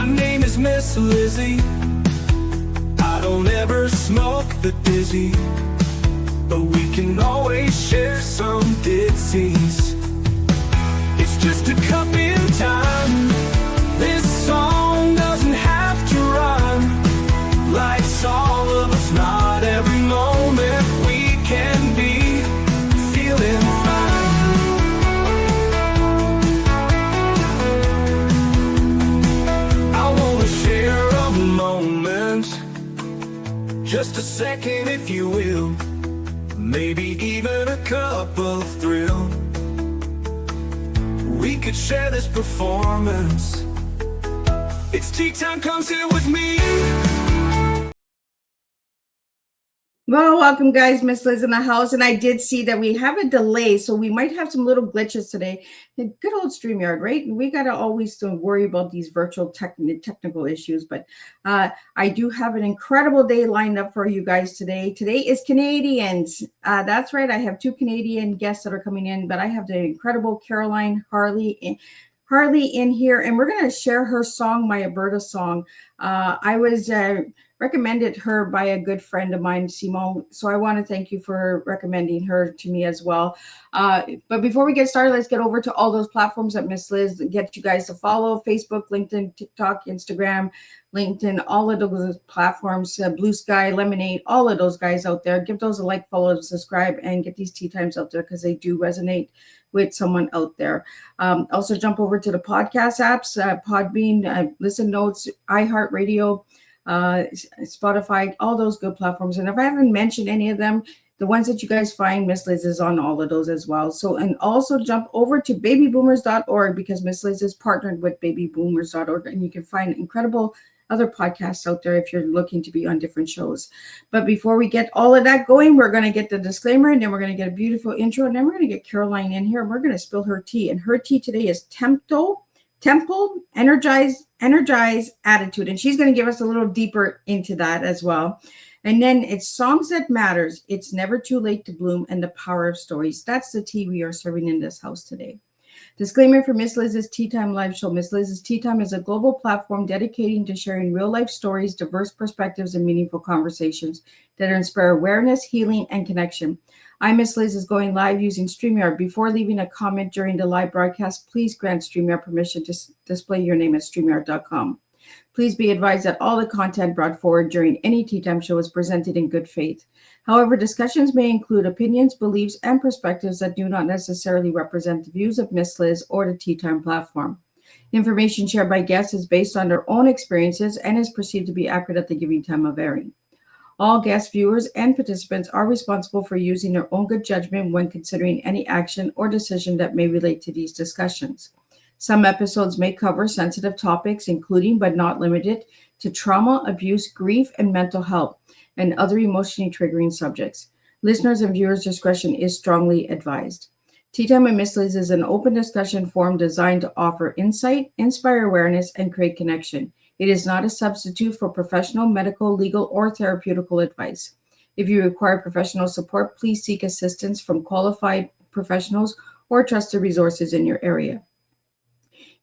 My name is Miss Lizzie. I don't ever smoke the dizzy, but we can always share some ditties. It's just a cup in time. This song doesn't have to rhyme. Life's all of us, not every moment we can be feeling fine. I wanna share a moment, just a second if you will, maybe even a cup of thrill. We could share this performance. It's tea time, come sit with me. Well, welcome guys, Miss Liz in the house, and I did see that we have a delay, so we might have some little glitches today. The good old StreamYard, right? We got to always worry about these virtual technical issues, but I do have an incredible day lined up for you guys today. Today is Canadians. That's right, I have two Canadian guests that are coming in, but I have the incredible Caroline Harley in here, and we're going to share her song, my Alberta song. I was recommended her by a good friend of mine, Simone. So I want to thank you for recommending her to me as well. But before we get started, let's get over to all those platforms that Miss Liz get you guys to follow: Facebook, LinkedIn, TikTok, Instagram, LinkedIn, all of those platforms, Blue Sky, Lemonade, all of those guys out there. Give those a like, follow, subscribe, and get these tea times out there because they do resonate with someone out there. Also jump over to the podcast apps, Podbean, Listen Notes, iHeartRadio, Spotify, all those good platforms. And if I haven't mentioned any of them, the ones that you guys find, Miss Liz is on all of those as well. So, and also jump over to babyboomers.org because Miss Liz is partnered with babyboomers.org, and you can find incredible other podcasts out there if you're looking to be on different shows. But before we get all of that going, we're going to get the disclaimer, and then we're going to get a beautiful intro, and then we're going to get Caroline in here, and we're going to spill her tea. And her tea today is Temple, Energize Attitude. And she's going to give us a little deeper into that as well. And then it's Songs That Matters. It's Never Too Late to Bloom, and the Power of Stories. That's the tea we are serving in this house today. Disclaimer for Miss Liz's Tea Time live show. Miss Liz's Tea Time is a global platform dedicating to sharing real-life stories, diverse perspectives, and meaningful conversations that inspire awareness, healing, and connection. I, Miss Liz, is going live using StreamYard. Before leaving a comment during the live broadcast, please grant StreamYard permission to display your name at StreamYard.com. Please be advised that all the content brought forward during any Tea Time show is presented in good faith. However, discussions may include opinions, beliefs, and perspectives that do not necessarily represent the views of Miss Liz or the Tea Time platform. Information shared by guests is based on their own experiences and is perceived to be accurate at the given time of airing. All guest viewers and participants are responsible for using their own good judgment when considering any action or decision that may relate to these discussions. Some episodes may cover sensitive topics, including but not limited to trauma, abuse, grief, and mental health, and other emotionally triggering subjects. Listeners' and viewers' discretion is strongly advised. Tea Time with Miss Liz is an open discussion forum designed to offer insight, inspire awareness, and create connection. It is not a substitute for professional, medical, legal, or therapeutical advice. If you require professional support, please seek assistance from qualified professionals or trusted resources in your area.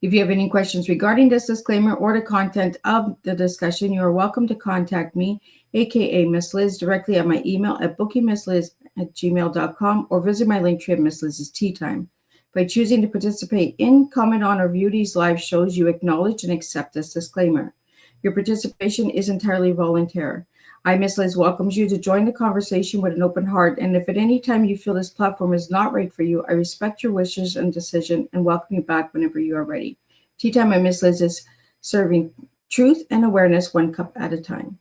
If you have any questions regarding this disclaimer or the content of the discussion, you are welcome to contact me, aka Miss Liz, directly at my email at bookingmissliz@gmail.com or visit my link tree at Miss Liz's Tea Time. By choosing to participate in, comment on, or view these live shows, you acknowledge and accept this disclaimer. Your participation is entirely voluntary. I, Miss Liz, welcomes you to join the conversation with an open heart, and if at any time you feel this platform is not right for you, I respect your wishes and decision and welcome you back whenever you are ready. Tea Time with Miss Liz is serving truth and awareness one cup at a time.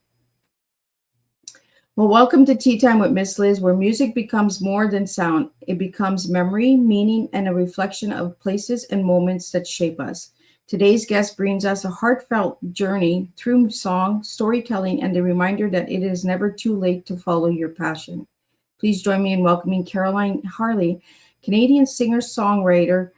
Well, welcome to Tea Time with Miss Liz, where music becomes more than sound. It becomes memory, meaning, and a reflection of places and moments that shape us. Today's guest brings us a heartfelt journey through song, storytelling, and the reminder that it is never too late to follow your passion. Please join me in welcoming Caroline Harley, Canadian singer-songwriter,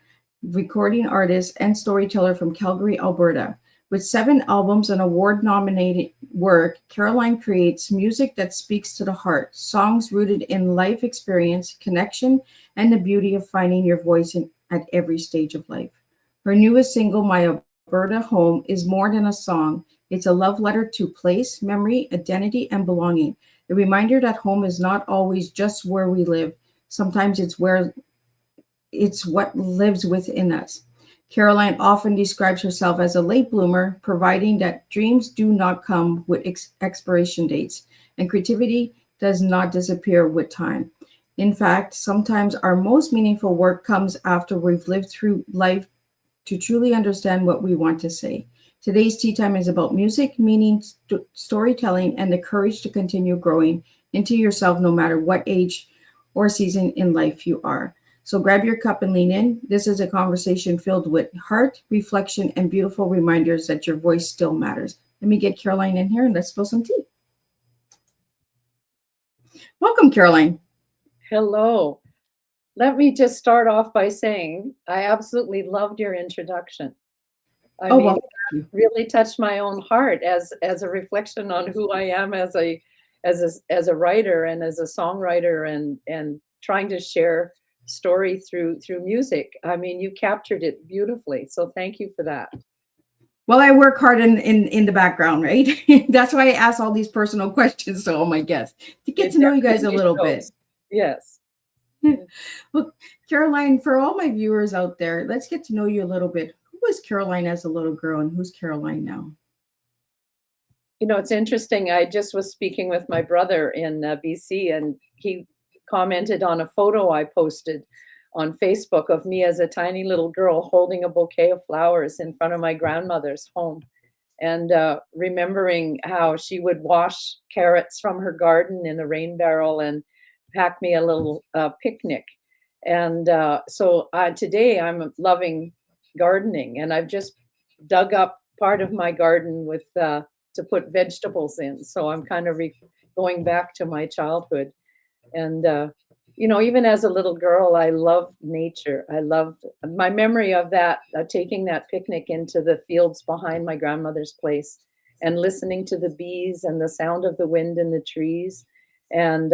recording artist, and storyteller from Calgary, Alberta. With 7 albums and award-nominated work, Caroline creates music that speaks to the heart, songs rooted in life experience, connection, and the beauty of finding your voice at every stage of life. Her newest single, My Alberta home is more than a song. It's a love letter to place, memory, identity, and belonging. A reminder that home is not always just where we live. Sometimes it's what lives within us. Caroline often describes herself as a late bloomer, providing that dreams do not come with expiration dates and creativity does not disappear with time. In fact, sometimes our most meaningful work comes after we've lived through life to truly understand what we want to say. Today's tea time is about music, meaning, storytelling, and the courage to continue growing into yourself no matter what age or season in life you are. So grab your cup and lean in. This is a conversation filled with heart, reflection, and beautiful reminders that your voice still matters. Let me get Caroline in here and let's spill some tea. Welcome, Caroline. Hello. Let me just start off by saying I absolutely loved your introduction. I Oh, mean, well, it really touched my own heart as a reflection on who I am as a writer and as a songwriter and trying to share story through music. I mean, you captured it beautifully. So thank you for that. well, I work hard in the background, right? That's why I ask all these personal questions to all my guests to get It to know you guys a definitely little shows. bit. Yes. Well, Caroline, for all my viewers out there, let's get to know you a little bit. Who was Caroline as a little girl and who's Caroline now? You know, it's interesting. I just was speaking with my brother in BC, and he commented on a photo I posted on Facebook of me as a tiny little girl holding a bouquet of flowers in front of my grandmother's home. And remembering how she would wash carrots from her garden in a rain barrel and pack me a little picnic. And so today I'm loving gardening, and I've just dug up part of my garden with to put vegetables in. So I'm kind of going back to my childhood. And, you know, even as a little girl, I loved nature. I loved my memory of that, taking that picnic into the fields behind my grandmother's place and listening to the bees and the sound of the wind in the trees. And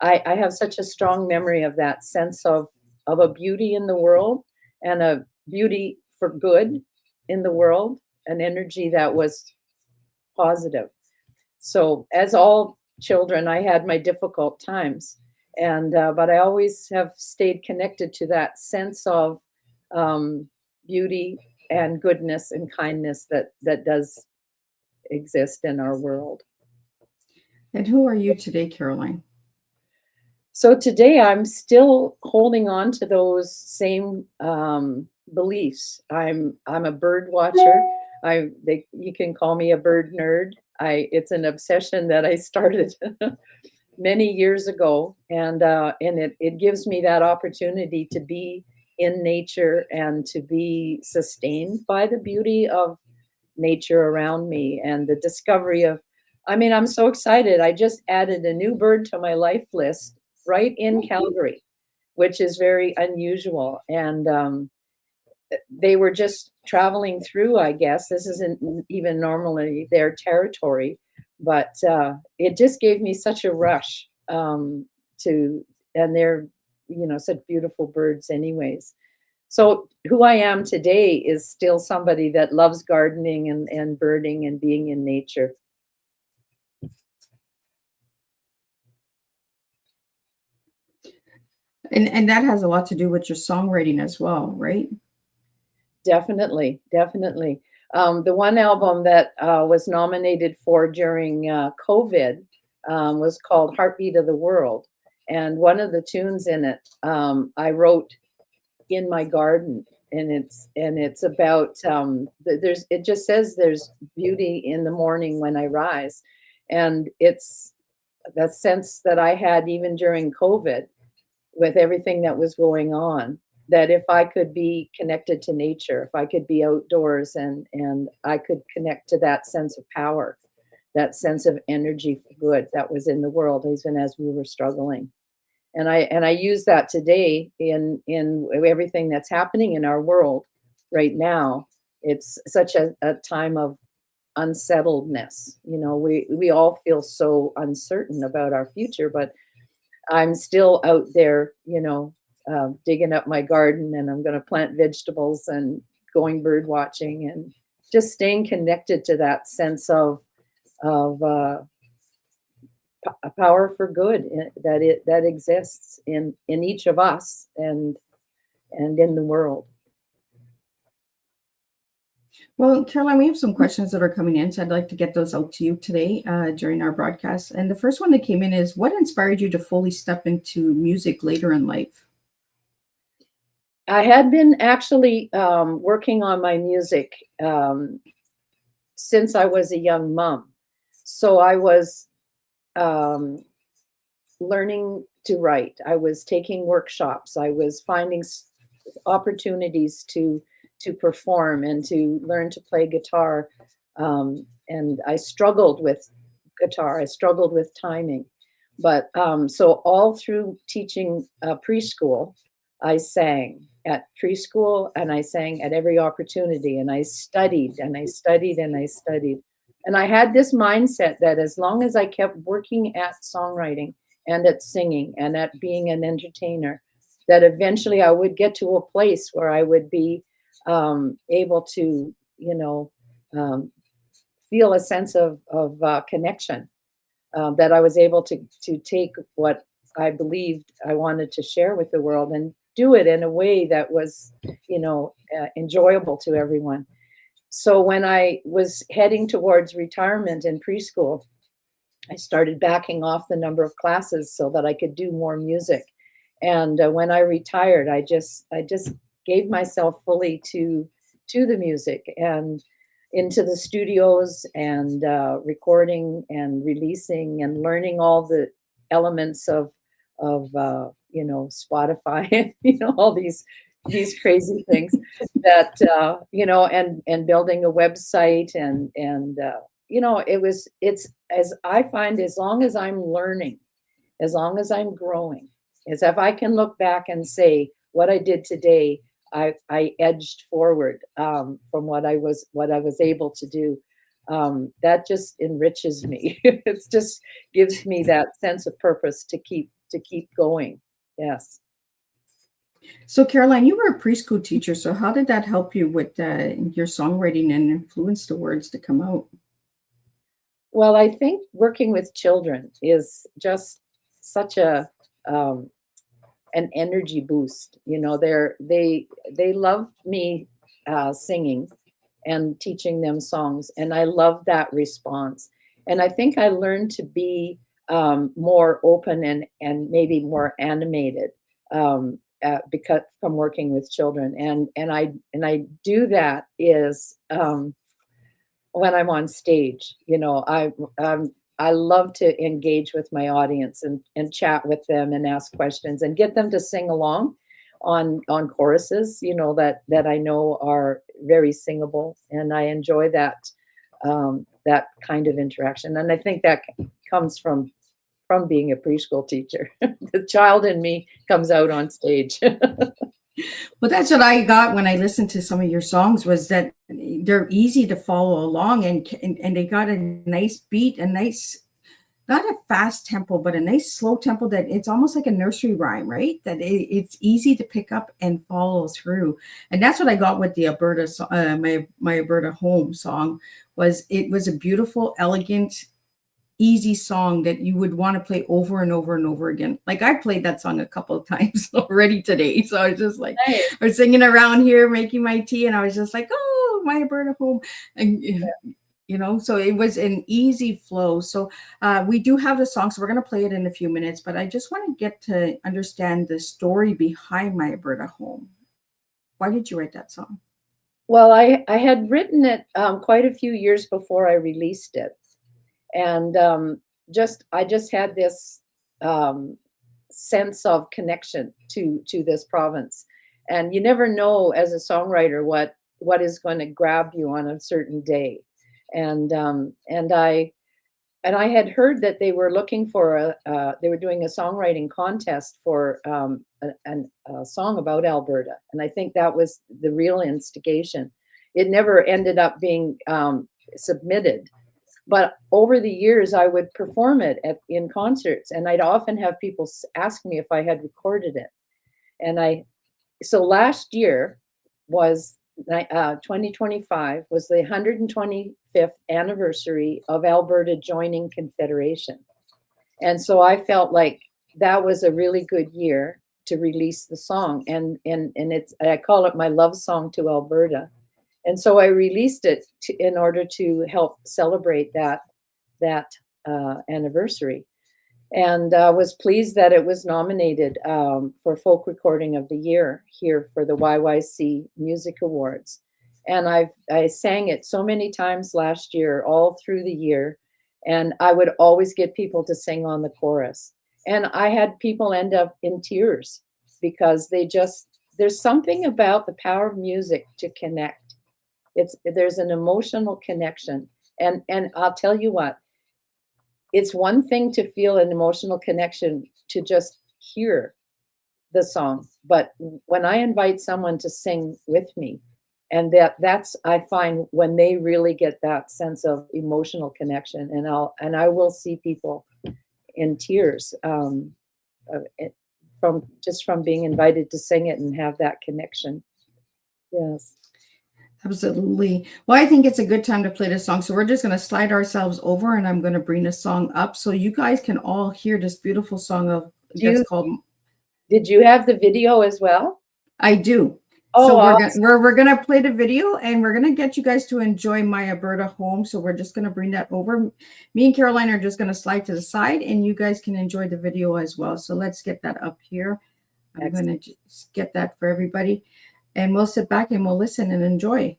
I have such a strong memory of that sense of a beauty in the world and a beauty for good in the world, an energy that was positive. So, as all children, I had my difficult times, and but I always have stayed connected to that sense of um, beauty and goodness and kindness that does exist in our world. And who are you today, Caroline? So today, I'm still holding on to those same beliefs. I'm a bird watcher. You can call me a bird nerd. It's an obsession that I started many years ago, and it gives me that opportunity to be in nature and to be sustained by the beauty of nature around me and the discovery of. I mean, I'm so excited. I just added a new bird to my life list right in Calgary, which is very unusual. And they were just traveling through, I guess. This isn't even normally their territory, but it just gave me such a rush and they're, you know, such beautiful birds, anyways. So who I am today is still somebody that loves gardening and birding and being in nature. And that has a lot to do with your songwriting as well, right? Definitely, definitely. The one album that was nominated for during COVID was called Heartbeat of the World. And one of the tunes in it I wrote in my garden. And it's about there's it just says there's beauty in the morning when I rise. And it's the sense that I had even during COVID with everything that was going on, that if I could be connected to nature, if I could be outdoors and I could connect to that sense of power, that sense of energy for good that was in the world, even as we were struggling. And I use that today in everything that's happening in our world right now. It's such a time of unsettledness. You know, we all feel so uncertain about our future, but I'm still out there, you know, digging up my garden, and I'm going to plant vegetables and going bird watching and just staying connected to that sense of a power for good that exists in each of us and in the world. Well, Caroline, we have some questions that are coming in, so I'd like to get those out to you today during our broadcast. And the first one that came in is, what inspired you to fully step into music later in life? I had been actually working on my music since I was a young mom. So I was learning to write. I was taking workshops. I was finding opportunities to perform and to learn to play guitar. And I struggled with guitar. I struggled with timing. But so all through teaching preschool, I sang at preschool and I sang at every opportunity, and I studied and I studied and I studied. And I had this mindset that as long as I kept working at songwriting and at singing and at being an entertainer, that eventually I would get to a place where I would be able to, feel a sense of connection, that I was able to take what I believed I wanted to share with the world and do it in a way that was, enjoyable to everyone. So when I was heading towards retirement in preschool, I started backing off the number of classes so that I could do more music. And when I retired, I just gave myself fully to the music and into the studios and recording and releasing and learning all the elements of Spotify, all these crazy things that and building a website and it's as I find, as long as I'm learning, as long as I'm growing, as if I can look back and say what I did today, I edged forward from what I was able to do. That just enriches me. It just gives me that sense of purpose to keep going. Yes. So, Caroline, you were a preschool teacher. So, how did that help you with your songwriting and influence the words to come out? Well, I think working with children is just such a an energy boost. They love me singing and teaching them songs, and I love that response. And I think I learned to be more open and maybe more animated because from working with children, and I do that is when I'm on stage. I love to engage with my audience and chat with them and ask questions and get them to sing along on choruses, that I know are very singable, and I enjoy that that kind of interaction. And I think that comes from being a preschool teacher. The child in me comes out on stage. Well, that's what I got when I listened to some of your songs, was that they're easy to follow along, and they got a nice beat, a nice, not a fast tempo, but a nice slow tempo that it's almost like a nursery rhyme, right? That it's easy to pick up and follow through. And that's what I got with the Alberta, my Alberta Home song. It was a beautiful, elegant, easy song that you would want to play over and over and over again. Like, I played that song a couple of times already today. So I was just like, Nice. I was singing around here, making my tea, and I was just like, oh, my Alberta Home. And, so it was an easy flow. So we do have the song, so we're going to play it in a few minutes, but I just want to get to understand the story behind my Alberta Home. Why did you write that song? Well, I had written it quite a few years before I released it. And I just had this sense of connection to this province. And you never know as a songwriter what is going to grab you on a certain day. And I had heard that they were looking for they were doing a songwriting contest for a song about Alberta. And I think that was the real instigation. It never ended up being submitted. But over the years, I would perform it in concerts, and I'd often have people ask me if I had recorded it. And so last year was 2025 was the 125th anniversary of Alberta joining Confederation. And so I felt like that was a really good year to release the song. And I call it my love song to Alberta. And so I released it in order to help celebrate that anniversary. And was pleased that it was nominated for Folk Recording of the Year here for the YYC Music Awards. And I sang it so many times last year, all through the year, and I would always get people to sing on the chorus. And I had people end up in tears because there's something about the power of music to connect. There's an emotional connection. And I'll tell you what, it's one thing to feel an emotional connection to just hear the song, but when I invite someone to sing with me, and that's I find when they really get that sense of emotional connection, and I will see people in tears from being invited to sing it and have that connection. Yes. Absolutely. Well, I think it's a good time to play this song. So we're just going to slide ourselves over and I'm going to bring the song up so you guys can all hear this beautiful song Did you have the video as well? I do. Oh, so awesome. we're going to play the video and we're going to get you guys to enjoy My Alberta Home. So we're just going to bring that over. Me and Caroline are just going to slide to the side and you guys can enjoy the video as well. So let's get that up here. I'm going to just get that for everybody. And we'll sit back and we'll listen and enjoy.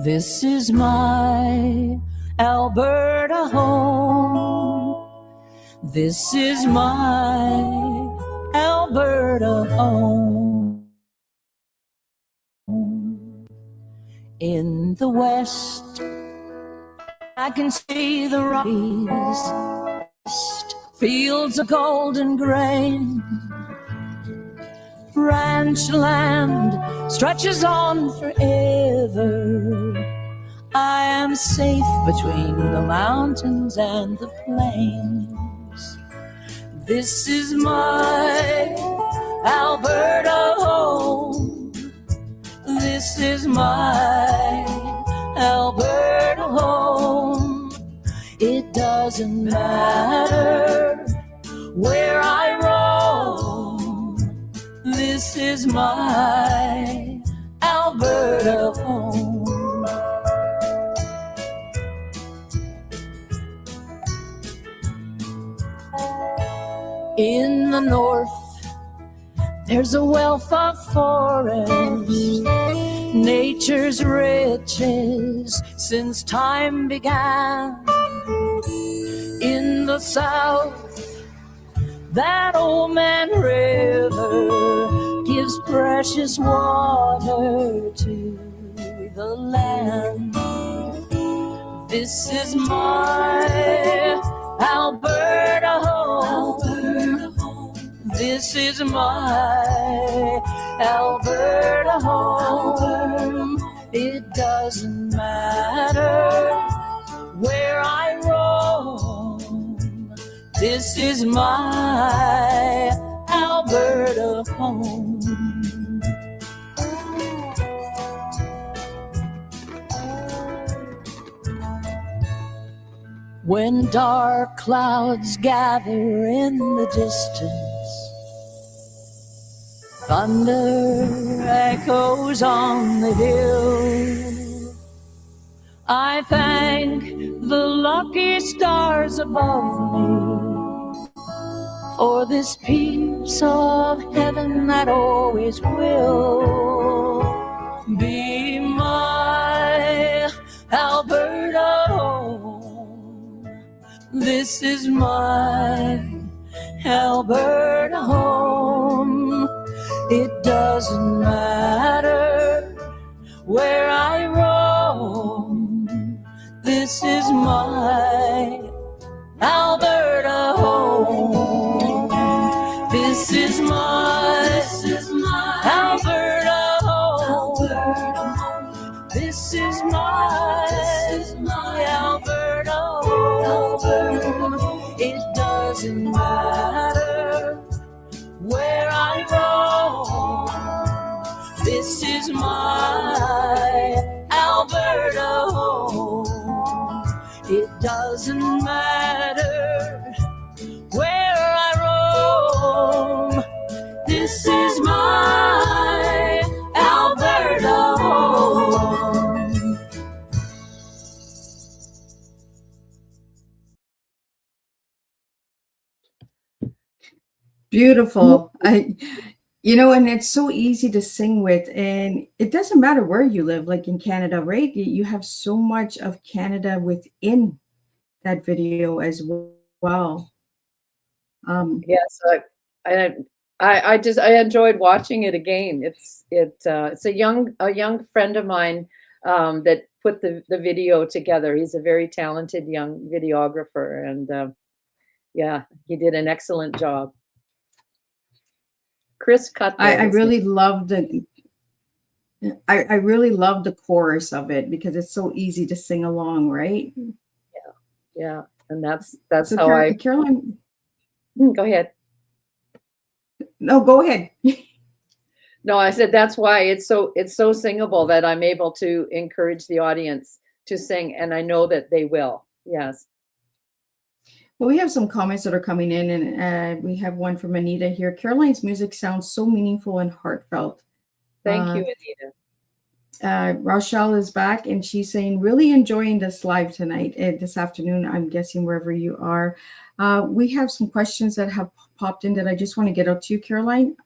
This is my Alberta home. This is my Alberta home. In the west, I can see the Rockies, fields of golden grain. Ranch land stretches on forever. I am safe between the mountains and the plains. This is my Alberta home. This is my Alberta home. It doesn't matter where I roam. This is my Alberta home. In the north, there's a wealth of forest, nature's riches since time began. In the south, that old man river gives precious water to the land. This is my Alberta home. This is my Alberta home. It doesn't matter where I roam. This is my Alberta home. When dark clouds gather in the distance, thunder echoes on the hill. I thank the lucky stars above me for this piece of heaven that always will be my Alberta home. This is my Alberta home. It doesn't matter where I roam. This is my Alberta home. This is my Alberta home. This is my Alberta home. doesn't matter where I roam. This is my Alberta home. It doesn't matter where I roam. This is my Alberta home. Beautiful. And it's so easy to sing with, and it doesn't matter where you live, like in Canada, right? You have so much of Canada within that video as well. Yes, I enjoyed watching it again. It's a young friend of mine that put the video together. He's a very talented young videographer, and yeah, he did an excellent job. Chris Cutler. I really love the I really love the chorus of it because it's so easy to sing along, right? Yeah, and that's So how Caroline, go ahead. no, go ahead. No, I said that's why it's so singable that I'm able to encourage the audience to sing, and I know that they will. Yes. Well, we have some comments that are coming in, and we have one from Anita here. Caroline's music sounds so meaningful and heartfelt. Thank you, Anita. Rochelle is back, and she's saying, really enjoying this live tonight, this afternoon, I'm guessing wherever you are. We have some questions that have popped in that I just want to get out to you, Caroline.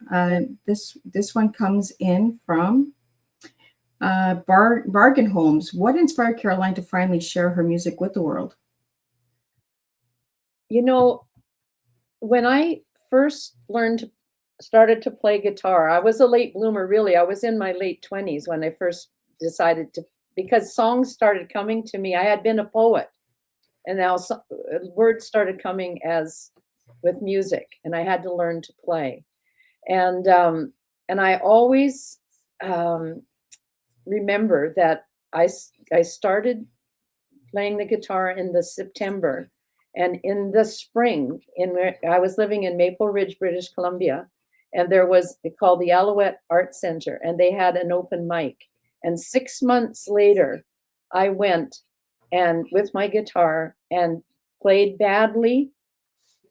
This one comes in from Bargain Homes. What inspired Caroline to finally share her music with the world? You know, when I first started to play guitar, I was a late bloomer, really. I was in my late 20s when I first decided to, because songs started coming to me. I had been a poet, and now words started coming as with music, and I had to learn to play. And I always remember that I started playing the guitar in the September. And in the spring, I was living in Maple Ridge, British Columbia, and there was called the Alouette Art Center, and they had an open mic. And 6 months later, I went and with my guitar and played badly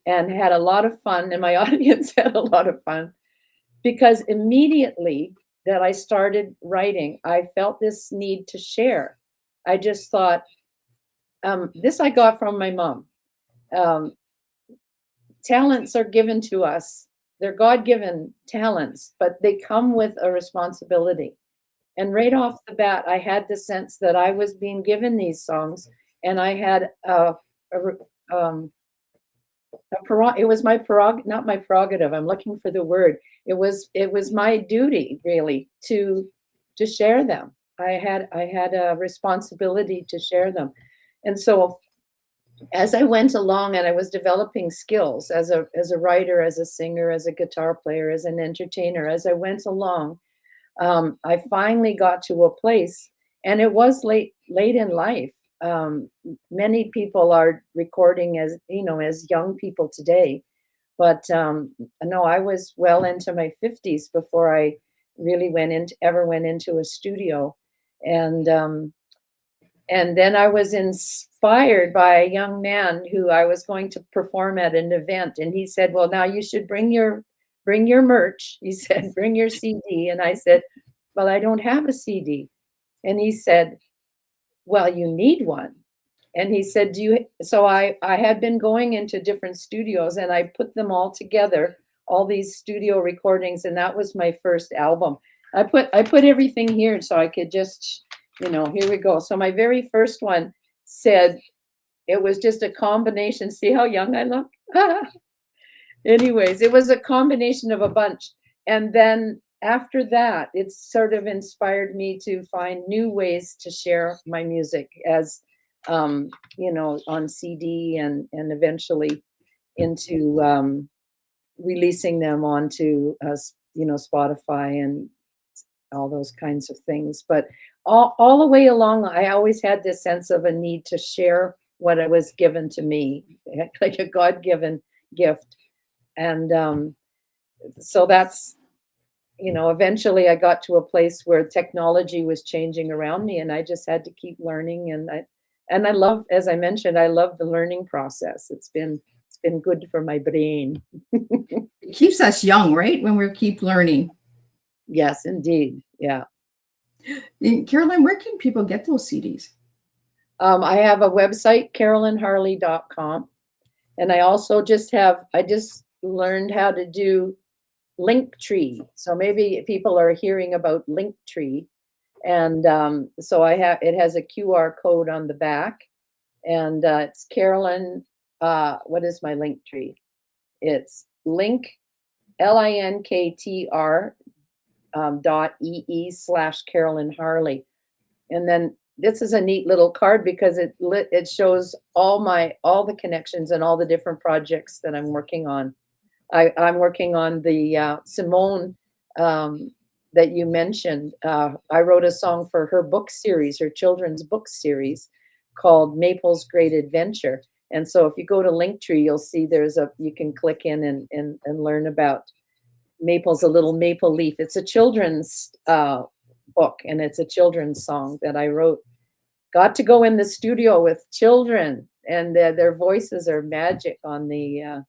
and had a lot of fun, and my audience had a lot of fun, because immediately that I started writing, I felt this need to share. I just thought, this I got from my mom. Talents are given to us. They're God-given talents, but they come with a responsibility. And right off the bat, I had the sense that I was being given these songs, and I had it was my not my prerogative. I'm looking for the word. It was my duty, really, to share them. I had a responsibility to share them, and so as I went along and I was developing skills as a writer, as a singer, as a guitar player, as an entertainer, as I went along, I finally got to a place, and it was late in life. Many people are recording as young people today, but no, I was well into my 50s before I really went into a studio, and then I was inspired by a young man who I was going to perform at an event, and he said, "Well, now you should bring your merch." He said, "Bring your CD," and I said, "Well, I don't have a CD," and he said, "Well, you need one." And he said, so I had been going into different studios, and I put them all together, all these studio recordings, and that was my first album. I put everything here so I could just, here we go. So my very first one said, it was just a combination. See how young I look? Anyways, it was a combination of a bunch. And then after that, it sort of inspired me to find new ways to share my music as, on CD and eventually into releasing them onto, Spotify and all those kinds of things. But all the way along, I always had this sense of a need to share what was given to me, like a God-given gift. And so that's, eventually I got to a place where technology was changing around me, and I just had to keep learning. And I love, as I mentioned, I love the learning process. It's been good for my brain. It keeps us young, right? When we keep learning. Yes, indeed. Yeah. And Caroline, where can people get those CDs? I have a website, carolynharley.com. And I also just learned how to do Linktree. So maybe people are hearing about Linktree. And so it has a QR code on the back. And it's Carolyn, what is my Linktree? It's linktr .ee/Carolyn Harley. And then this is a neat little card because it shows all the connections and all the different projects that I'm working on. I'm working on the Simone that you mentioned. I wrote a song for her book series, her children's book series called Maple's Great Adventure. And so if you go to Linktree, you'll see you can click in and learn about Maple's a little maple leaf. It's a children's book, and it's a children's song that I wrote. Got to go in the studio with children, and their voices are magic on the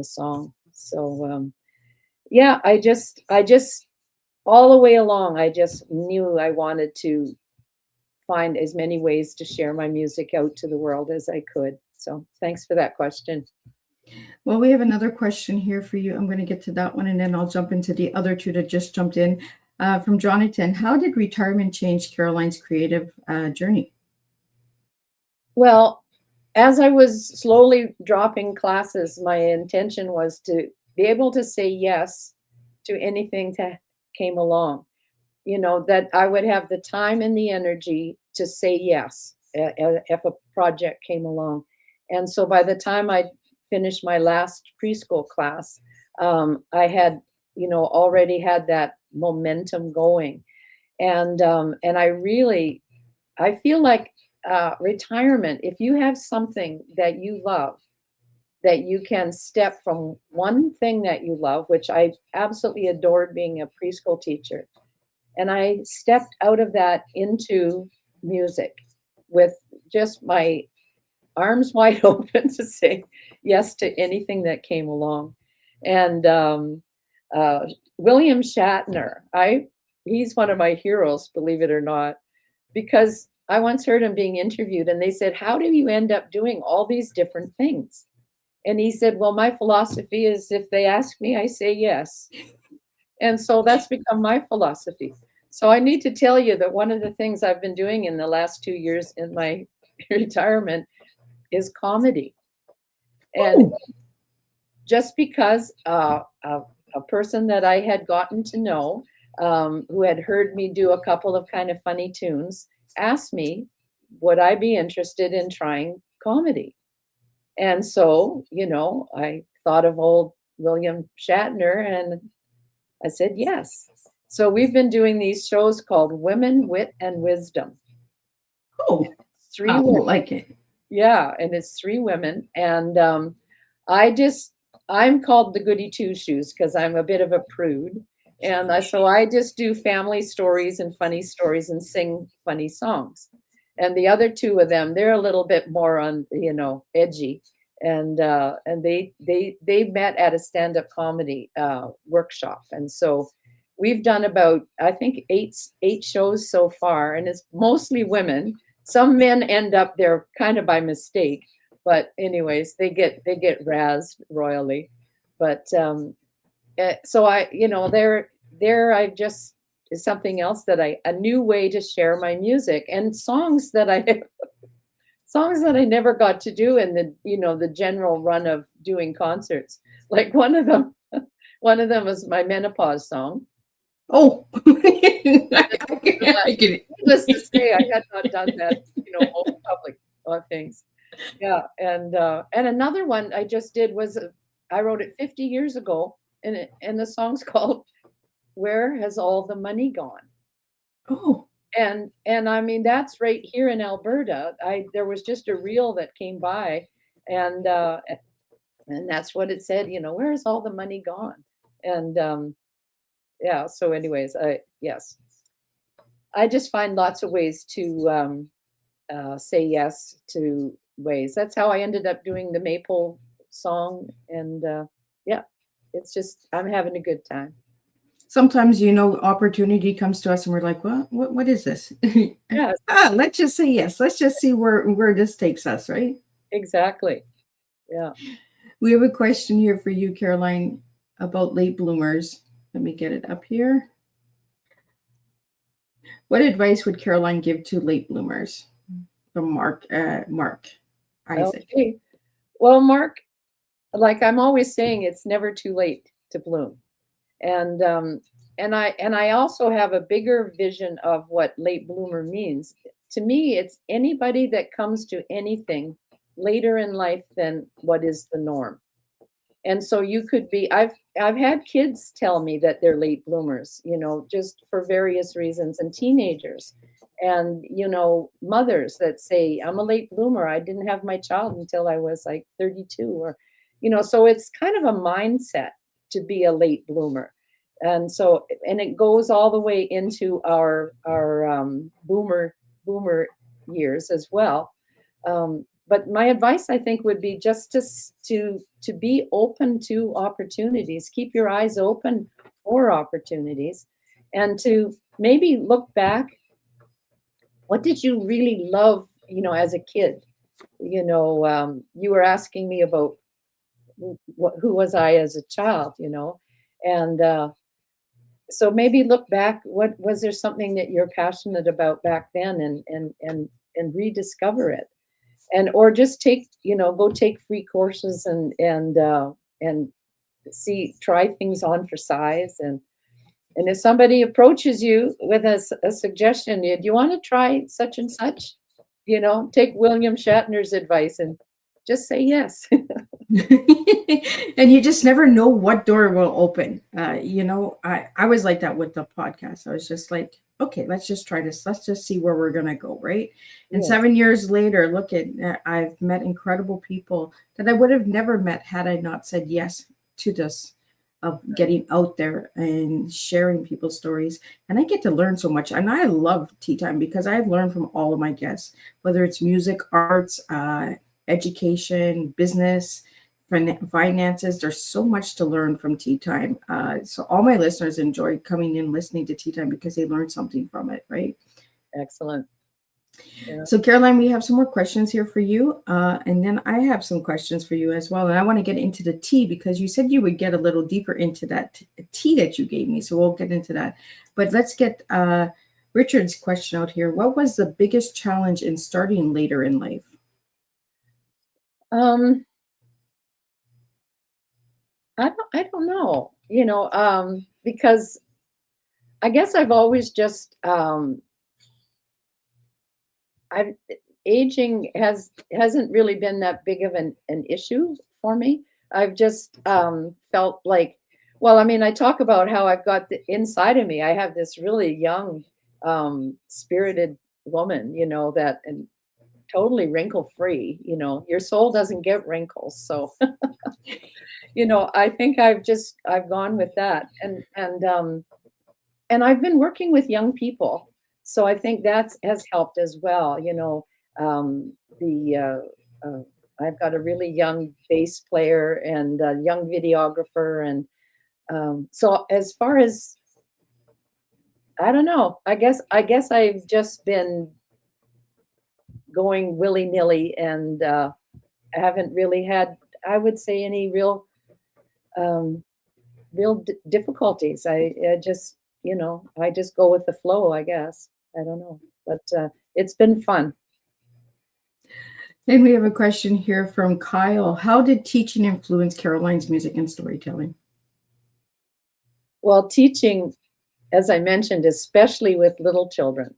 song. So yeah, I just all the way along, I just knew I wanted to find as many ways to share my music out to the world as I could. So thanks for that question. Well, we have another question here for you. I'm going to get to that one, and then I'll jump into the other two that just jumped in. From Jonathan, how did retirement change Caroline's creative journey? Well, as I was slowly dropping classes, my intention was to be able to say yes to anything that came along. That I would have the time and the energy to say yes if a project came along. And so by the time I finished my last preschool class, I had, already had that momentum going. And I feel like retirement, if you have something that you love, that you can step from one thing that you love, which I absolutely adored being a preschool teacher. And I stepped out of that into music with just my arms wide open to say yes to anything that came along. And William Shatner, he's one of my heroes, believe it or not, because I once heard him being interviewed and they said, how do you end up doing all these different things? And he said, well, my philosophy is if they ask me, I say yes. And so that's become my philosophy. So I need to tell you that one of the things I've been doing in the last 2 years in my retirement is comedy. And just because a person that I had gotten to know, who had heard me do a couple of kind of funny tunes, asked me, would I be interested in trying comedy? And so, I thought of old William Shatner and I said yes. So we've been doing these shows called Women, Wit, and Wisdom. Oh, I like it. Yeah, and it's 3 women. And I'm called the goody two-shoes because I'm a bit of a prude. And so I just do family stories and funny stories and sing funny songs. And the other 2 of them, they're a little bit more on, edgy. And they met at a stand-up comedy workshop. And so we've done about, I think, 8 shows so far, and it's mostly women. Some men end up there kind of by mistake, but anyways, they get razzed royally. But so I just is something else that a new way to share my music and songs that I never got to do in the general run of doing concerts. Like one of them was my menopause song. Oh, I get it. Needless to say, I had not done that, all public things. Yeah, and another one I just did was I wrote it 50 years ago, and the song's called "Where Has All the Money Gone?" Oh, and I mean that's right here in Alberta. There was just a reel that came by, And that's what it said, where is all the money gone? And yeah, so anyways, yes, I just find lots of ways to say yes to ways. That's how I ended up doing the Maple song. And yeah, it's just, I'm having a good time. Sometimes, opportunity comes to us and we're like, what is this? Yes, Let's just say yes. Let's just see where this takes us, right? exactly. Yeah. We have a question here for you, Caroline, about late bloomers. Let me get it up here. What advice would Caroline give to late bloomers? From Mark Isaac. Okay. Well, Mark, like I'm always saying, it's never too late to bloom. And I also have a bigger vision of what late bloomer means. To me, it's anybody that comes to anything later in life than what is the norm. And so you could be, I've had kids tell me that they're late bloomers, just for various reasons, and teenagers, and mothers that say, I'm a late bloomer, I didn't have my child until I was like 32, or so it's kind of a mindset to be a late bloomer. And so, and it goes all the way into our boomer years as well. But my advice, I think, would be just to be open to opportunities. Keep your eyes open for opportunities, and to maybe look back. What did you really love, as a kid? You were asking me about who was I as a child, and so maybe look back. What was there something that you're passionate about back then, and rediscover it. And or just go take free courses and try things on for size. And if somebody approaches you with a suggestion, do you want to try such and such? Take William Shatner's advice and just say yes. And you just never know what door will open. I was like that with the podcast. I was just like, okay, let's just try this. Let's just see where we're going to go. Right. And Yes. 7 years later, look at, I've met incredible people that I would have never met had I not said yes to this, of getting out there and sharing people's stories. And I get to learn so much. And I love Tea Time because I learned from all of my guests, whether it's music, arts, education, business, finances. There's so much to learn from Tea Time. So all my listeners enjoy coming in, listening to Tea Time because they learned something from it, right? Excellent. Yeah. So Caroline, we have some more questions here for you. And then I have some questions for you as well. And I want to get into the tea because you said you would get a little deeper into that tea that you gave me. So we'll get into that. But let's get Richard's question out here. What was the biggest challenge in starting later in life? I don't know, because I guess I've always just aging hasn't really been that big of an issue for me. I've just felt like, well, I mean, I talk about how I've got inside of me, I have this really young, spirited woman, that and totally wrinkle free. Your soul doesn't get wrinkles, so. I think I've gone with that, and I've been working with young people, so I think that has helped as well. I've got a really young bass player and a young videographer, and so as far as, I don't know, I guess I've just been going willy-nilly, and I haven't really had, I would say, any real difficulties. I just, I just go with the flow, I guess. I don't know, but it's been fun. And we have a question here from Kyle. How did teaching influence Caroline's music and storytelling? Well, teaching, as I mentioned, especially with little children,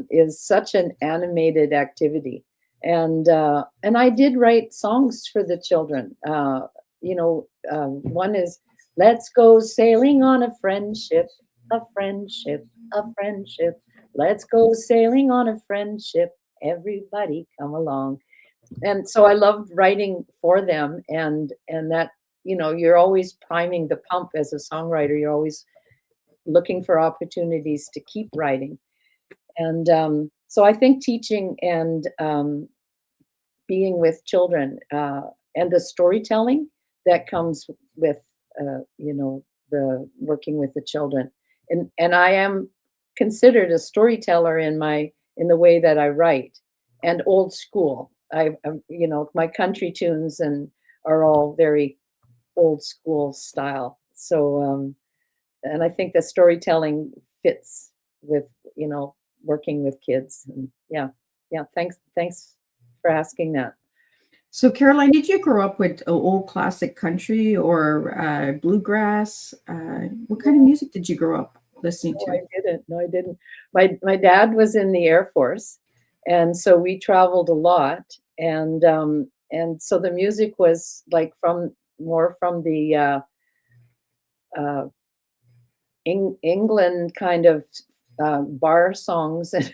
is such an animated activity. And I did write songs for the children. One is, let's go sailing on a friendship, a friendship, a friendship. Let's go sailing on a friendship. Everybody come along. and so I loved writing for them, and that, you're always priming the pump as a songwriter. You're always looking for opportunities to keep writing. And so I think teaching and being with children, and the storytelling that comes with, the working with the children. And I am considered a storyteller in the way that I write, and old school. My country tunes and are all very old school style. So, and I think the storytelling fits with, working with kids. And yeah. Thanks for asking that. So, Caroline, did you grow up with old classic country or bluegrass? What kind of music did you grow up listening No, to? I didn't. No, I didn't. My dad was in the Air Force, and so we traveled a lot, and so the music was like more from the England kind of bar songs and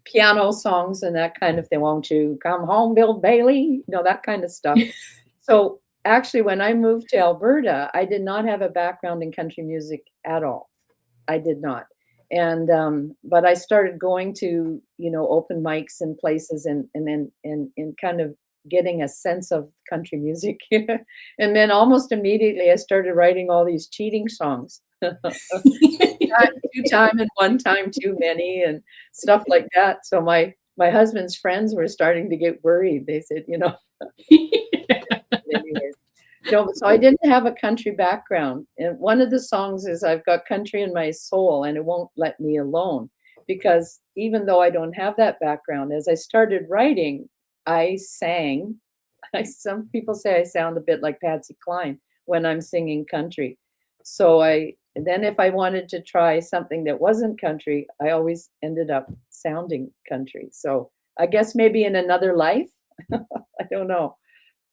piano songs and that kind of thing. Won't you come home, Bill Bailey? That kind of stuff. So actually, when I moved to Alberta, I did not have a background in country music at all. I did not. And but I started going to, open mics and places, and kind of getting a sense of country music. And then almost immediately I started writing all these cheating songs. Two time and one time too many and stuff like that. So my husband's friends were starting to get worried. They said, anyways. So I didn't have a country background. And one of the songs is I've got country in my soul and it won't let me alone. Because even though I don't have that background, as I started writing, I sang. Some people say I sound a bit like Patsy Cline when I'm singing country. So then if I wanted to try something that wasn't country, I always ended up sounding country. So I guess maybe in another life, I don't know.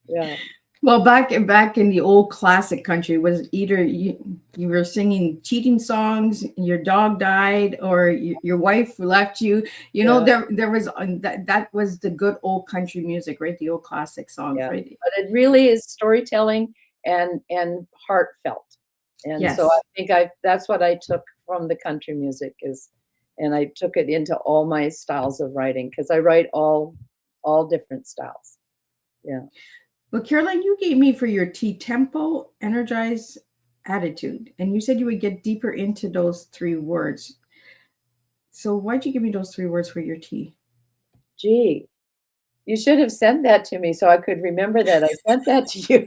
Yeah. Well, back in the old classic country, was either you were singing cheating songs, your dog died, or your wife left you. There was that was the good old country music, right? The old classic songs, right? But it really is storytelling and heartfelt. And Yes. so I think that's what I took from the country music and I took it into all my styles of writing, because I write all different styles. Yeah. Well, Caroline, you gave me for your tea tempo, energize, attitude, and you said you would get deeper into those 3 words. So why'd you give me those 3 words for your tea? Gee, you should have sent that to me so I could remember that I sent that to you.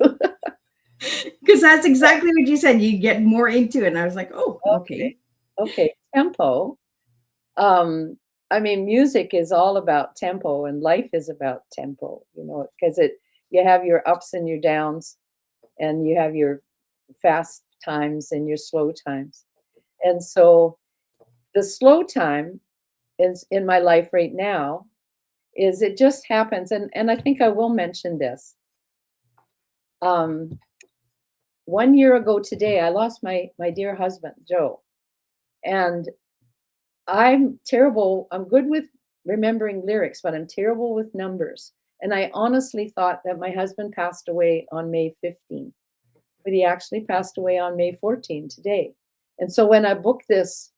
Because that's exactly what you said. You get more into it. And I was like, oh, okay. Okay. Tempo. I mean, music is all about tempo, and life is about tempo, because you have your ups and your downs, and you have your fast times and your slow times. And so the slow time is in my life right now is it just happens. And I think I will mention this. 1 year ago today, I lost my dear husband, Joe. And I'm terrible. I'm good with remembering lyrics, but I'm terrible with numbers. And I honestly thought that my husband passed away on May 15, but he actually passed away on May 14 today. And so when I booked this,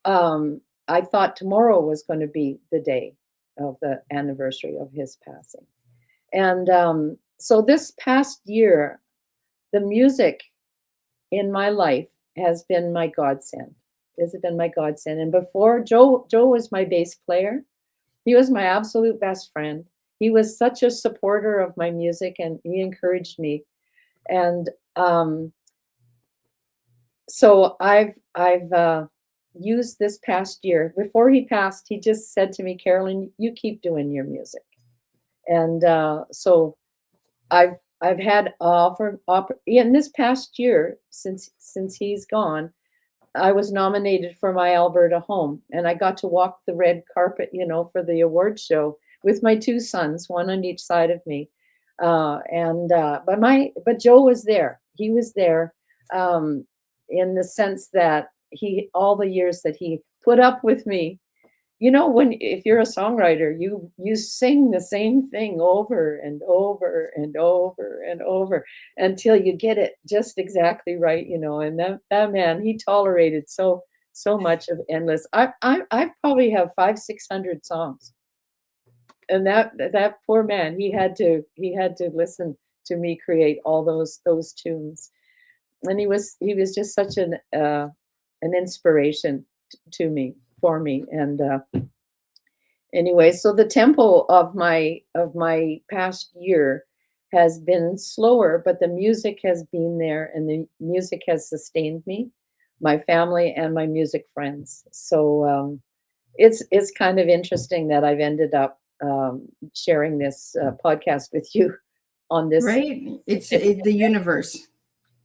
I thought tomorrow was going to be the day of the anniversary of his passing. And so this past year, the music in my life has been my godsend. Has been my godsend. And before, Joe was my bass player. He was my absolute best friend. He was such a supporter of my music, and he encouraged me. And so I've used this past year. Before he passed, he just said to me, "Carolyn, you keep doing your music." And so I've had in this past year, since he's gone, I was nominated for my Alberta home, and I got to walk the red carpet, for the award show with my 2 sons, one on each side of me. But Joe was there. He was there in the sense that all the years that he put up with me you know, if you're a songwriter, you sing the same thing over and over and over and over until you get it just exactly right, you know. And that man, he tolerated so much of endless. I probably have 500-600 songs, and that poor man, he had to listen to me create all those tunes. And he was just such an inspiration to me, for me. And anyway, so the tempo of my past year has been slower, but the music has been there, and the music has sustained me, my family, and my music friends. So it's kind of interesting that I've ended up sharing this podcast with you on this. Right? It's the universe.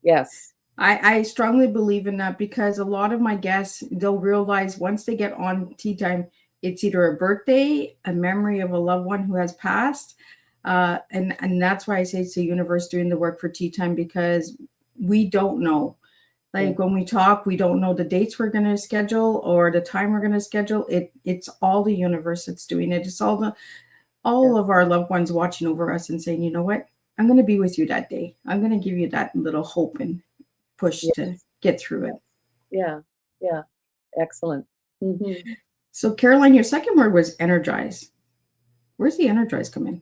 Yes. I strongly believe in that, because a lot of my guests, they'll realize once they get on Tea Time, it's either a birthday, a memory of a loved one who has passed. And that's why I say it's the universe doing the work for Tea Time, because we don't know. Like when we talk, we don't know the dates we're going to schedule or the time we're going to schedule. It's all the universe that's doing it. It's all of our loved ones watching over us and saying, you know what, I'm going to be with you that day. I'm going to give you that little hope and push to get through it. Yeah. Excellent. So Caroline, your second word was energize. Where's the energize come in?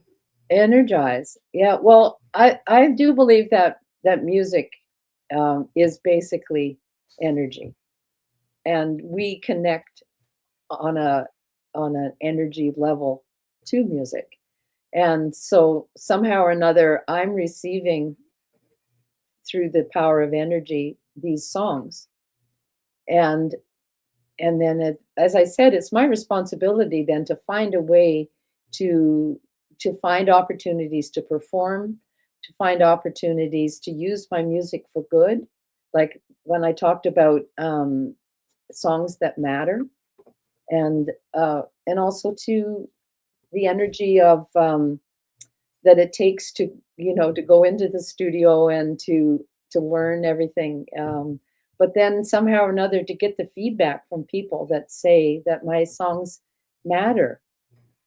Energize. Yeah. Well, I do believe that music is basically energy, and we connect on an energy level to music. And so somehow or another, I'm receiving through the power of energy these songs. And then, as I said, it's my responsibility then to find a way to find opportunities to perform, to find opportunities to use my music for good. Like when I talked about songs that matter, and also to the energy of that it takes to to go into the studio and to learn everything. But then somehow or another to get the feedback from people that say that my songs matter.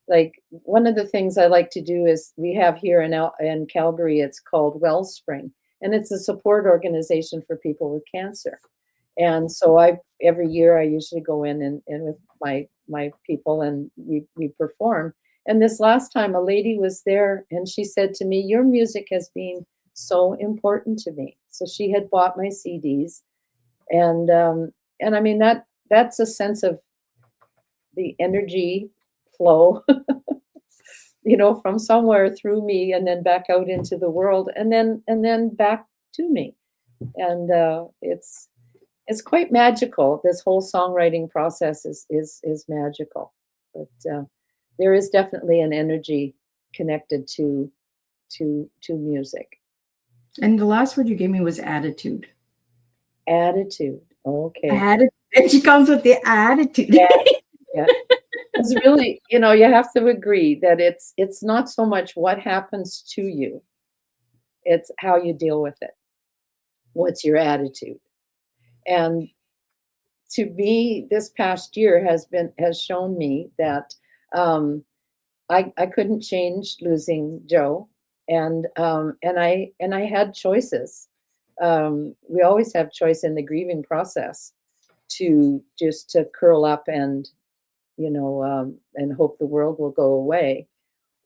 Like one of the things I like to do is we have here in Calgary, it's called Wellspring, and it's a support organization for people with cancer. And so every year I usually go in and with my people, and we perform. And this last time, a lady was there, and she said to me, "Your music has been so important to me." So she had bought my CDs, and I mean that's a sense of the energy flow, from somewhere through me and then back out into the world, and then back to me. And it's quite magical. This whole songwriting process is magical. But there is definitely an energy connected to music. And the last word you gave me was attitude. Attitude. Okay. Attitude. And she comes with the attitude. Yeah. It's really, you have to agree that it's not so much what happens to you, it's how you deal with it. What's your attitude? And to me, this past year has shown me that I couldn't change losing Joe, and I had choices. We always have choice in the grieving process, to just to curl up and and hope the world will go away,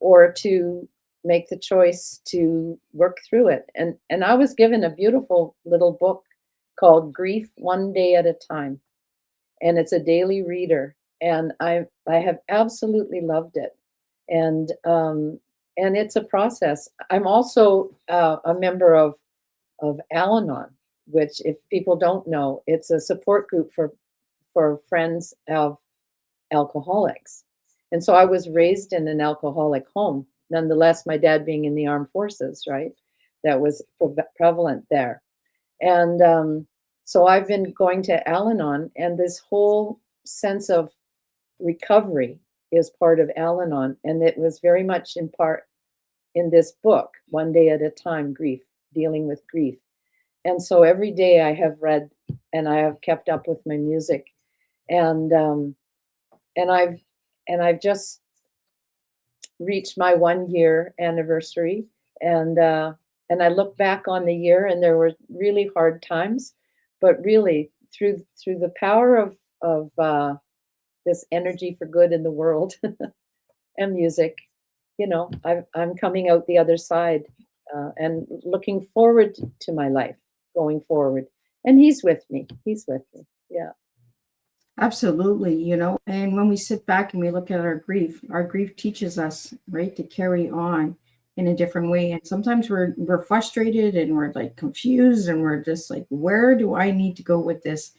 or to make the choice to work through it. And I was given a beautiful little book called Grief One Day at a Time, and it's a daily reader, and I have absolutely loved it. And it's a process. I'm also a member of Al-Anon, which, if people don't know, it's a support group for friends of alcoholics. And so I was raised in an alcoholic home. Nonetheless, my dad being in the armed forces, right? That was prevalent there. And so I've been going to Al-Anon, and this whole sense of recovery is part of Al-Anon. And it was very much in part in this book, One Day at a Time, Grief, Dealing with Grief. And so every day I have read, and I have kept up with my music. And I've just reached my 1 year anniversary, and I look back on the year, and there were really hard times, but really through the power of this energy for good in the world and music, I'm coming out the other side, and looking forward to my life going forward. And he's with me. He's with me. Yeah. Absolutely, and when we sit back and we look at our grief teaches us, right, to carry on in a different way. And sometimes we're frustrated and we're like confused and we're just like, where do I need to go with this?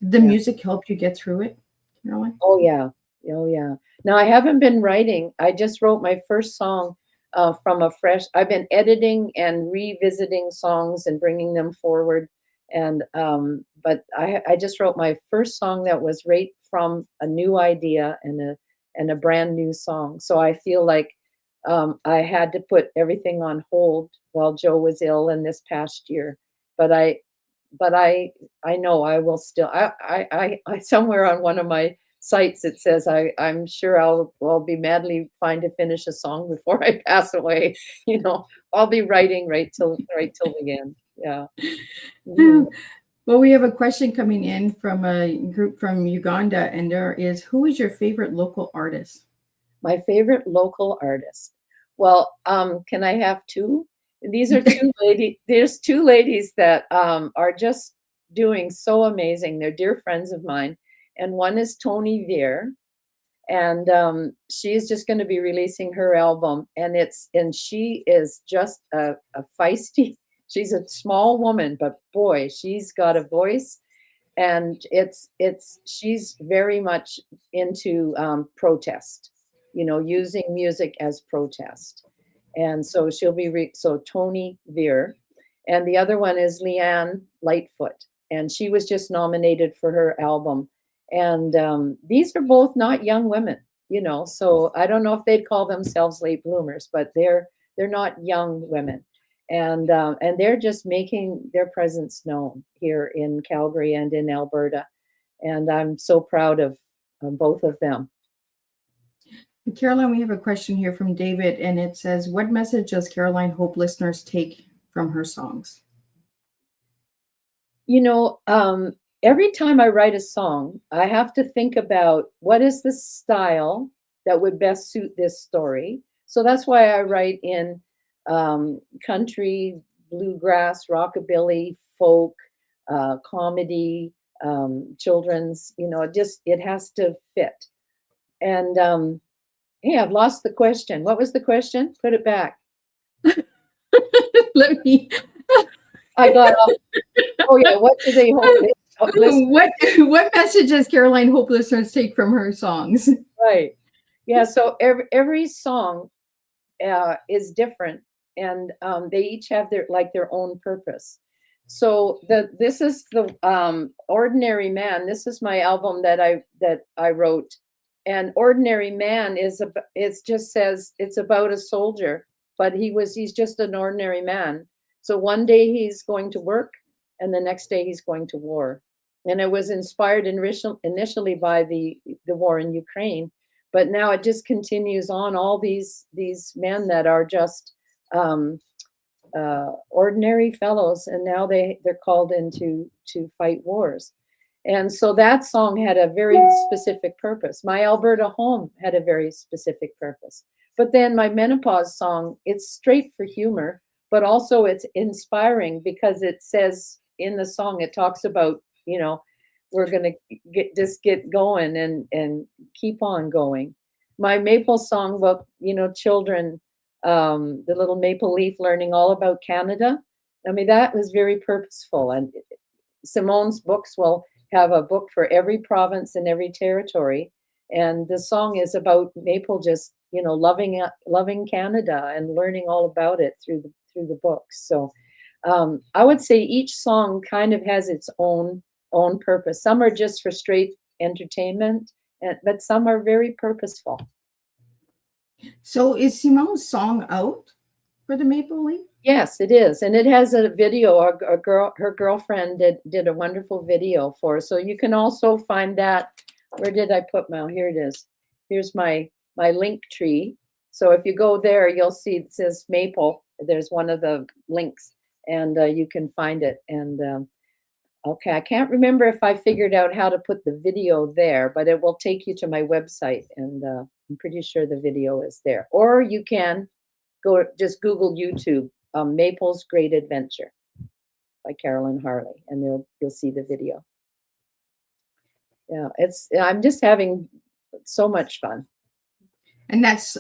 Did the music help you get through it, Caroline? Oh yeah. Oh yeah. Now I haven't been writing. I just wrote my first song I've been editing and revisiting songs and bringing them forward. And but I just wrote my first song that was right from a new idea and a brand new song. So I feel like I had to put everything on hold while Joe was ill in this past year. But I know I will still. I somewhere on one of my sites it says I'm sure I'll be madly trying to finish a song before I pass away. I'll be writing right till the end. Yeah. Mhm. Well, we have a question coming in from a group from Uganda, and there is, who is your favorite local artist? My favorite local artist. Well, can I have two? These are two ladies. There's two ladies that are just doing so amazing. They're dear friends of mine, and one is Tony Veer, and she's just going to be releasing her album, and she is just a feisty. She's a small woman, but boy, she's got a voice, and she's very much into protest, using music as protest. And so she'll be so Tony Veer, and the other one is Leanne Lightfoot, and she was just nominated for her album. And these are both not young women, so I don't know if they'd call themselves late bloomers, but they're not young women. And they're just making their presence known here in Calgary and in Alberta. And I'm so proud of both of them. Caroline, we have a question here from David, and it says, what message does Caroline hope listeners take from her songs? Every time I write a song, I have to think about what is the style that would best suit this story. So that's why I write in country, bluegrass, rockabilly, folk, comedy, children's, it has to fit. And hey, I've lost the question. What was the question? Put it back. Let me. I got off. Oh yeah, what do they hope? What message does Caroline hope listeners take from her songs? Right. Yeah. So every song is different, and they each have their own purpose. So this is the Ordinary Man. This is my album that I wrote, and Ordinary Man just says it's about a soldier, but he's just an ordinary man. So one day he's going to work, and the next day he's going to war. And it was inspired initially by the war in Ukraine, but now it just continues on. All these men that are just ordinary fellows, and now they're called in to fight wars. And so that song had a very specific purpose. My Alberta Home had a very specific purpose. But then my menopause song, it's straight for humor, but also it's inspiring because it says in the song, it talks about, we're going to get going and keep on going. My maple songbook, children, the little maple leaf learning all about Canada. I mean, that was very purposeful. And Simone's books will have a book for every province and every territory. And the song is about Maple just, loving Canada and learning all about it through the books. So I would say each song kind of has its own purpose. Some are just for straight entertainment, but some are very purposeful. So is Simone's song out for the Maple Leaf? Yes, it is, and it has a video. Her girlfriend did a wonderful video for her. So you can also find that Where did I put my, here it is. Here's my link tree. So if you go there, you'll see it says Maple. There's one of the links, and you can find it. And okay, I can't remember if I figured out how to put the video there, but it will take you to my website, and I'm pretty sure the video is there. Or you can go, just Google YouTube, Maple's Great Adventure by Carolyn Harley, and you'll see the video. Yeah, I'm just having so much fun. And that's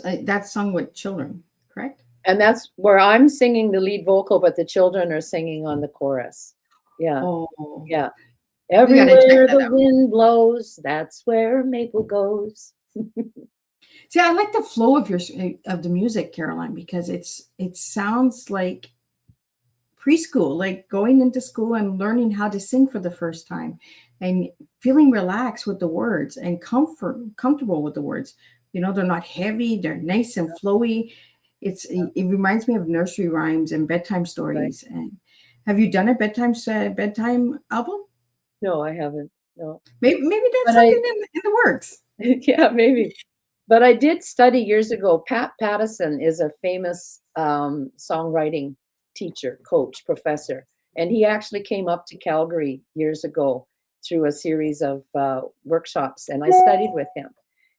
sung with children, correct? And that's where I'm singing the lead vocal, but the children are singing on the chorus. Yeah. Oh, Yeah. We gotta check Everywhere that the out. wind blows, that's where Maple goes. See, I like the flow of the music, Caroline, because it sounds like preschool, like going into school and learning how to sing for the first time, and feeling relaxed with the words and comfortable with the words. You know, they're not heavy; they're nice and flowy. It reminds me of nursery rhymes and bedtime stories. Right. And have you done a bedtime album? No, I haven't. No. Maybe that's something in the works. Yeah, maybe. But I did study years ago. Pat Pattison is a famous songwriting teacher, coach, professor. And he actually came up to Calgary years ago through a series of workshops, and I studied with him.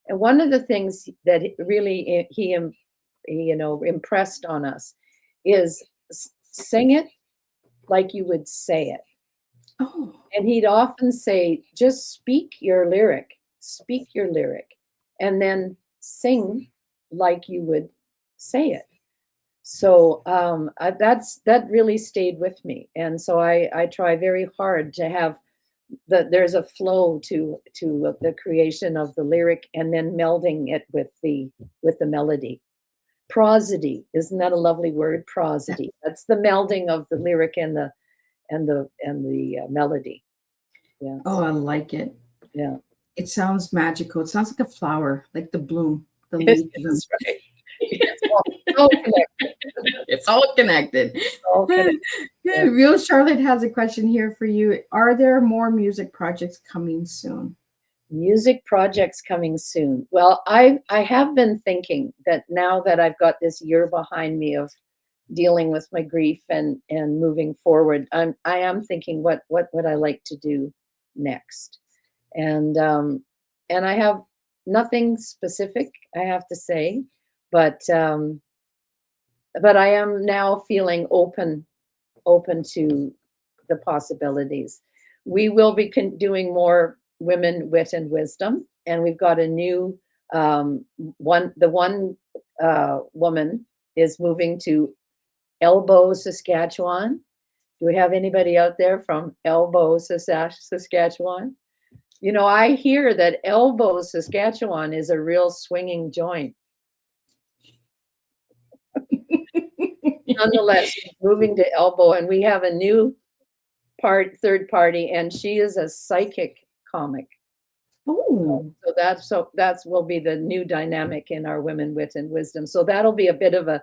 And one of the things that really he impressed on us is sing it like you would say it. Oh. And he'd often say, just speak your lyric, and then sing like you would say it. So that really stayed with me. And so I try very hard to have there's a flow to the creation of the lyric, and then melding it with the melody. Prosody, isn't that a lovely word? Prosody. That's the melding of the lyric and the melody. Yeah. Oh, I like it. Yeah. It sounds magical. It sounds like a flower, like the bloom, the leaf. That's right. It's all connected. It's all connected. It's all connected. Yeah. Real Charlotte has a question here for you. Are there more music projects coming soon? Music projects coming soon. Well, I have been thinking that now that I've got this year behind me of dealing with my grief and moving forward, I am thinking what would I like to do next, and I have nothing specific, I have to say, but I am now feeling open to the possibilities. We will be doing more Women, Wit, and Wisdom, and we've got a new one. The one woman is moving to Elbow, Saskatchewan. Do we have anybody out there from Elbow, Saskatchewan? You know, I hear that Elbow, Saskatchewan is a real swinging joint. Nonetheless, moving to Elbow, and we have a new third party, and she is a psychic comic. Oh, so that's will be the new dynamic in our Women, Wit, and Wisdom. So that'll be a bit of a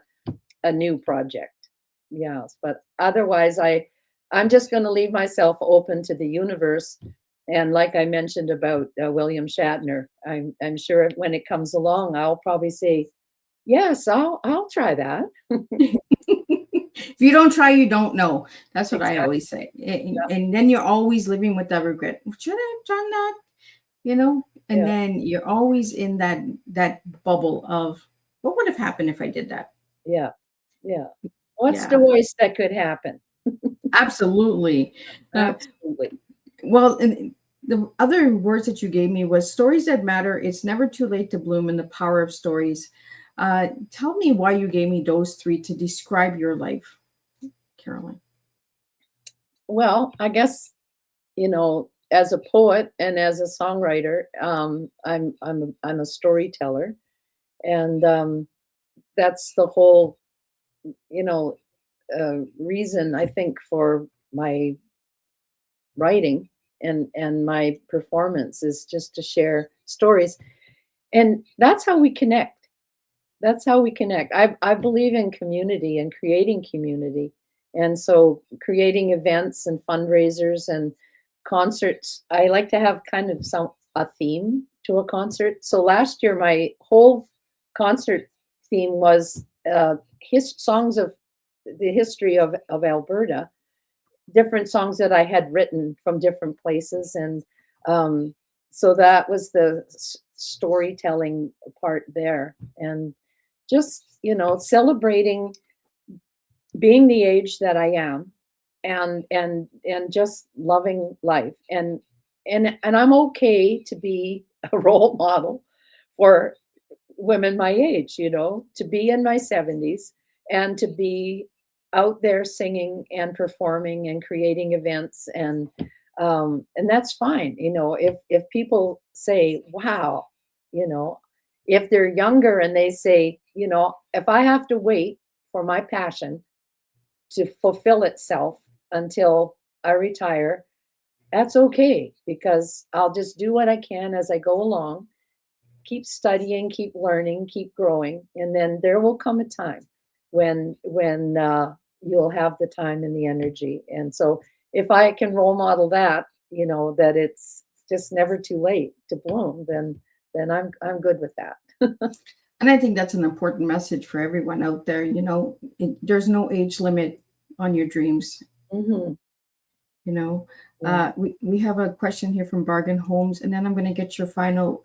new project. Yes, but otherwise I'm just going to leave myself open to the universe. And like I mentioned about William Shatner, I'm sure when it comes along, I'll probably say, yes, I'll try that. If you don't try, you don't know. That's what Exactly. I always say. And then you're always living with that regret. Should I have done that? You know? And then you're always in that bubble of what would have happened if I did that? Yeah. Yeah. What's the worst that could happen? Absolutely. Absolutely. Well, and the other words that you gave me was stories that matter. It's never too late to bloom, and the power of stories. Tell me why you gave me those three to describe your life, Caroline. Well, I guess, you know, as a poet and as a songwriter, I'm a storyteller, and that's the whole, you know, reason I think for my writing and my performance is just to share stories, and that's how we connect. That's how we connect. I believe in community and creating community. And so creating events and fundraisers and concerts, I like to have kind of a theme to a concert. So last year, my whole concert theme was songs of the history of Alberta, different songs that I had written from different places. And so that was the storytelling part there. And just, celebrating being the age that I am, and just loving life. And I'm okay to be a role model for women my age, to be in my 70s and to be out there singing and performing and creating events, and that's fine. If people say, wow, if they're younger and they say, if I have to wait for my passion to fulfill itself until I retire, that's okay, because I'll just do what I can as I go along, keep studying, keep learning, keep growing, and then there will come a time when you'll have the time and the energy. And so if I can role model that, that it's just never too late to bloom, then I'm good with that. And I think that's an important message for everyone out there. There's no age limit on your dreams. Mm-hmm. We have a question here from Bargain Homes, and then I'm going to get your final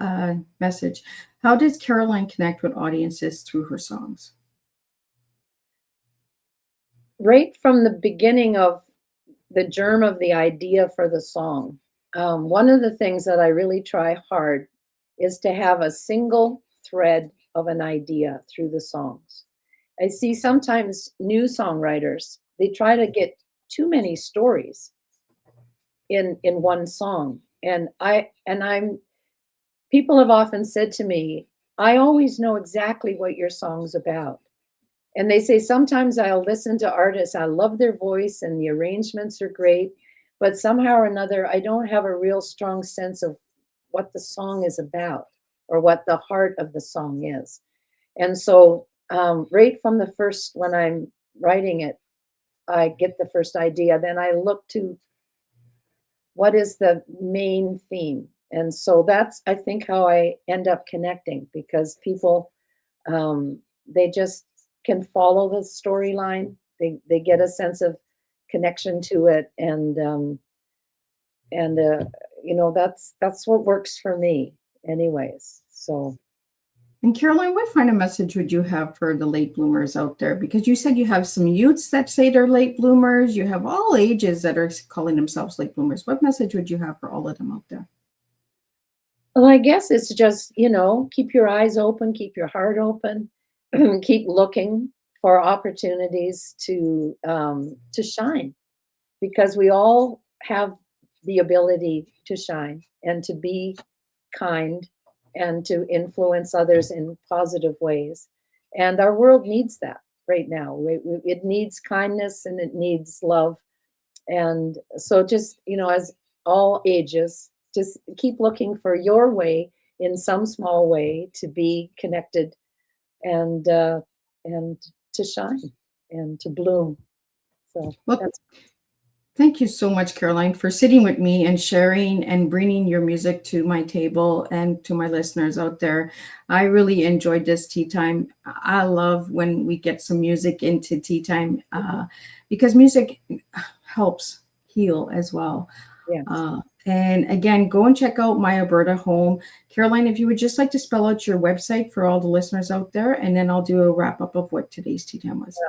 message. How does Caroline connect with audiences through her songs? Right from the beginning of the germ of the idea for the song, one of the things that I really try hard is to have a single thread of an idea through the songs. I see sometimes new songwriters, they try to get too many stories in one song. And people have often said to me, I always know exactly what your song's about. And they say, sometimes I'll listen to artists, I love their voice and the arrangements are great, but somehow or another, I don't have a real strong sense of what the song is about or what the heart of the song is. And so right from the first, when I'm writing it, I get the first idea, then I look to what is the main theme. And so that's, I think, how I end up connecting, because people, they just can follow the storyline. They get a sense of connection to it. And that's what works for me anyways. So. And Caroline, what kind of message would you have for the late bloomers out there? Because you said you have some youths that say they're late bloomers. You have all ages that are calling themselves late bloomers. What message would you have for all of them out there? Well, I guess it's just, keep your eyes open, keep your heart open, keep looking for opportunities to shine, because we all have the ability to shine and to be kind and to influence others in positive ways. And our world needs that right now. It needs kindness and it needs love. And so just, as all ages, just keep looking for your way in some small way to be connected and to shine and to bloom. So thank you so much, Caroline, for sitting with me and sharing and bringing your music to my table and to my listeners out there. I really enjoyed this tea time. I love when we get some music into tea time because music helps heal as well. yes. And again, go and check out My Alberta Home. Caroline, if you would just like to spell out your website for all the listeners out there, and then I'll do a wrap up of what today's tea time was. Yeah.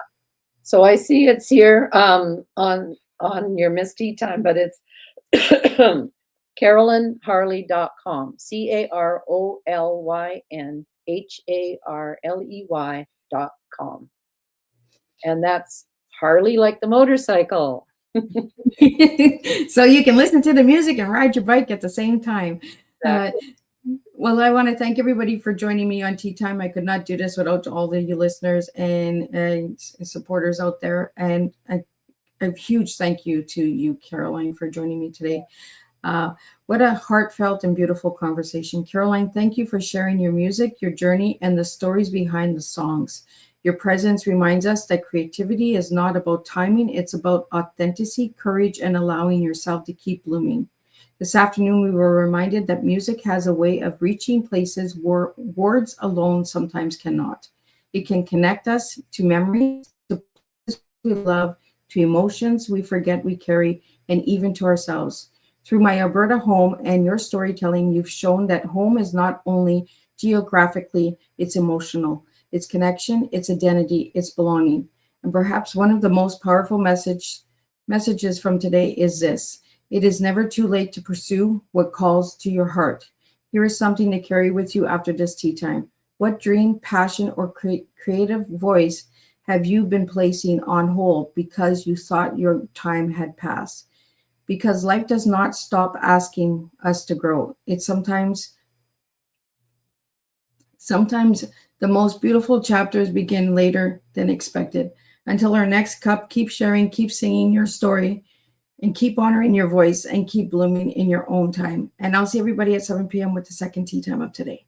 So I see it's here on your Miss Tea Time, but it's CarolynHarley.com, CarolynHarley.com. And that's Harley like the motorcycle. So you can listen to the music and ride your bike at the same time. Exactly. Well, I want to thank everybody for joining me on Tea Time. I could not do this without all of you listeners and supporters out there. And a huge thank you to you, Caroline, for joining me today. What a heartfelt and beautiful conversation. Caroline, thank you for sharing your music, your journey, and the stories behind the songs. Your presence reminds us that creativity is not about timing. It's about authenticity, courage, and allowing yourself to keep blooming. This afternoon, we were reminded that music has a way of reaching places where words alone sometimes cannot. It can connect us to memories, to places we love, to emotions we forget we carry, and even to ourselves. Through my Alberta home and your storytelling, you've shown that home is not only geographically, it's emotional, it's connection, it's identity, it's belonging. And perhaps one of the most powerful messages from today is this: it is never too late to pursue what calls to your heart. Here is something to carry with you after this tea time. What dream, passion, or creative voice have you been placing on hold because you thought your time had passed? Because life does not stop asking us to grow. It's sometimes the most beautiful chapters begin later than expected. Until our next cup, keep sharing, keep singing your story, and keep honoring your voice, and keep blooming in your own time. And I'll see everybody at 7 p.m. with the second tea time of today.